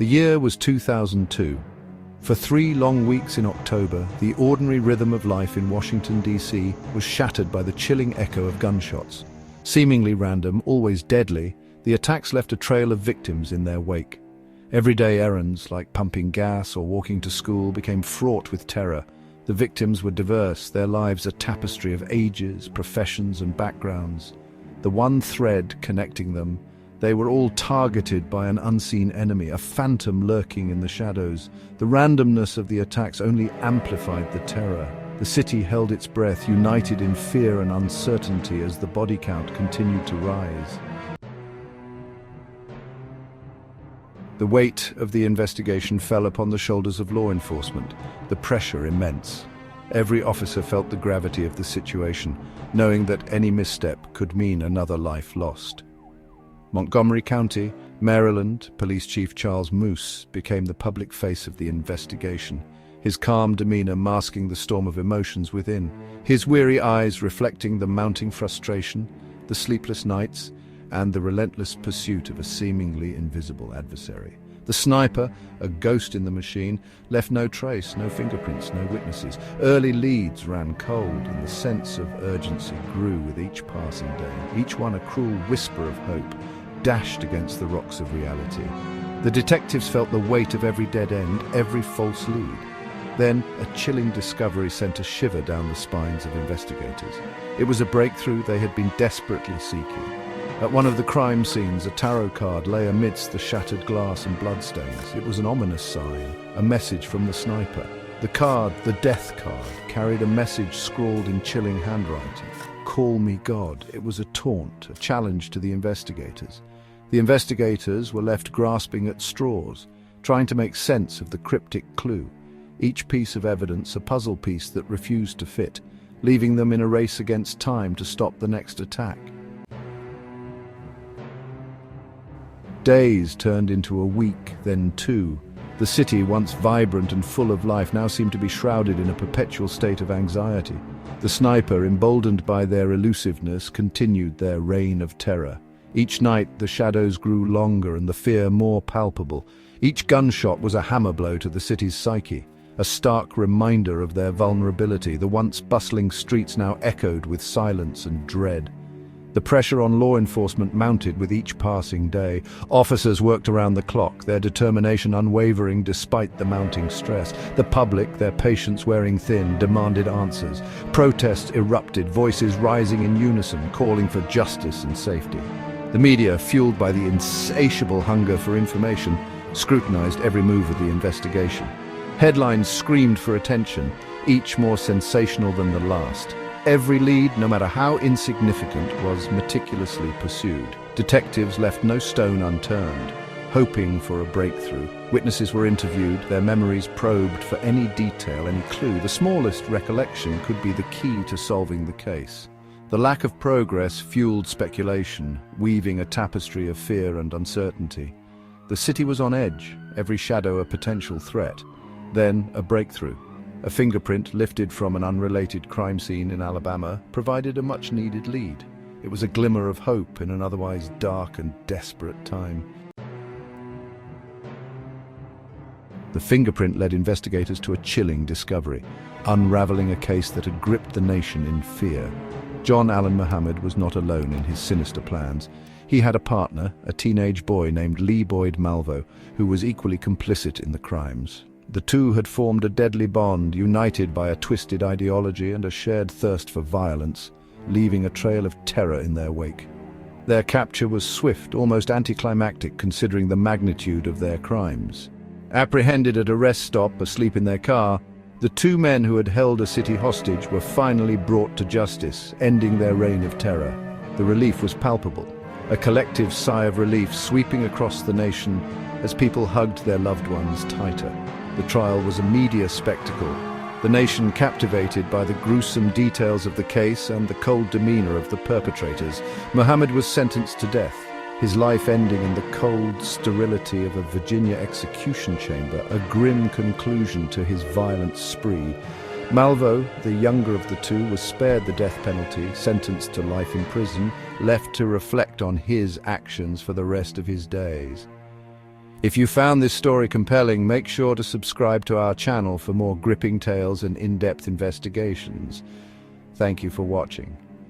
The year was 2002. For 3 long weeks in October, the ordinary rhythm of life in Washington, D.C. was shattered by the chilling echo of gunshots. Seemingly random, always deadly, the attacks left a trail of victims in their wake. Everyday errands, like pumping gas or walking to school, became fraught with terror. The victims were diverse, their lives a tapestry of ages, professions, and backgrounds. The one thread connecting them: they were all targeted by an unseen enemy, a phantom lurking in the shadows. The randomness of the attacks only amplified the terror. The city held its breath, united in fear and uncertainty as the body count continued to rise. The weight of the investigation fell upon the shoulders of law enforcement, the pressure immense. Every officer felt the gravity of the situation, knowing that any misstep could mean another life lost. Montgomery County, Maryland, Police Chief Charles Moose became the public face of the investigation, his calm demeanor masking the storm of emotions within, his weary eyes reflecting the mounting frustration, the sleepless nights, and the relentless pursuit of a seemingly invisible adversary. The sniper, a ghost in the machine, left no trace, no fingerprints, no witnesses. Early leads ran cold, and the sense of urgency grew with each passing day, each one a cruel whisper of hope, dashed against the rocks of reality. The detectives felt the weight of every dead end, every false lead. Then, a chilling discovery sent a shiver down the spines of investigators. It was a breakthrough they had been desperately seeking. At one of the crime scenes, a tarot card lay amidst the shattered glass and bloodstains. It was an ominous sign, a message from the sniper. The card, the death card, carried a message scrawled in chilling handwriting. "Call me God." It was a taunt, a challenge to the investigators. The investigators were left grasping at straws, trying to make sense of the cryptic clue. Each piece of evidence a puzzle piece that refused to fit, leaving them in a race against time to stop the next attack. Days turned into a week, then 2. The city, once vibrant and full of life, now seemed to be shrouded in a perpetual state of anxiety. The sniper, emboldened by their elusiveness, continued their reign of terror. Each night the shadows grew longer and the fear more palpable. Each gunshot was a hammer blow to the city's psyche, a stark reminder of their vulnerability. The once bustling streets now echoed with silence and dread. The pressure on law enforcement mounted with each passing day. Officers worked around the clock, their determination unwavering despite the mounting stress. The public, their patience wearing thin, demanded answers. Protests erupted, voices rising in unison, calling for justice and safety. The media, fueled by the insatiable hunger for information, scrutinized every move of the investigation. Headlines screamed for attention, each more sensational than the last. Every lead, no matter how insignificant, was meticulously pursued. Detectives left no stone unturned, hoping for a breakthrough. Witnesses were interviewed, their memories probed for any detail, any clue. The smallest recollection could be the key to solving the case. The lack of progress fueled speculation, weaving a tapestry of fear and uncertainty. The city was on edge, every shadow a potential threat. Then a breakthrough. A fingerprint lifted from an unrelated crime scene in Alabama provided a much-needed lead. It was a glimmer of hope in an otherwise dark and desperate time. The fingerprint led investigators to a chilling discovery, unraveling a case that had gripped the nation in fear. John Allen Muhammad was not alone in his sinister plans. He had a partner, a teenage boy named Lee Boyd Malvo, who was equally complicit in the crimes. The two had formed a deadly bond, united by a twisted ideology and a shared thirst for violence, leaving a trail of terror in their wake. Their capture was swift, almost anticlimactic considering the magnitude of their crimes. Apprehended at a rest stop, asleep in their car, the 2 men who had held a city hostage were finally brought to justice, ending their reign of terror. The relief was palpable, a collective sigh of relief sweeping across the nation as people hugged their loved ones tighter. The trial was a media spectacle, the nation captivated by the gruesome details of the case and the cold demeanor of the perpetrators. Muhammad was sentenced to death, his life ending in the cold sterility of a Virginia execution chamber, a grim conclusion to his violent spree. Malvo, the younger of the 2, was spared the death penalty, sentenced to life in prison, left to reflect on his actions for the rest of his days. If you found this story compelling, make sure to subscribe to our channel for more gripping tales and in-depth investigations. Thank you for watching.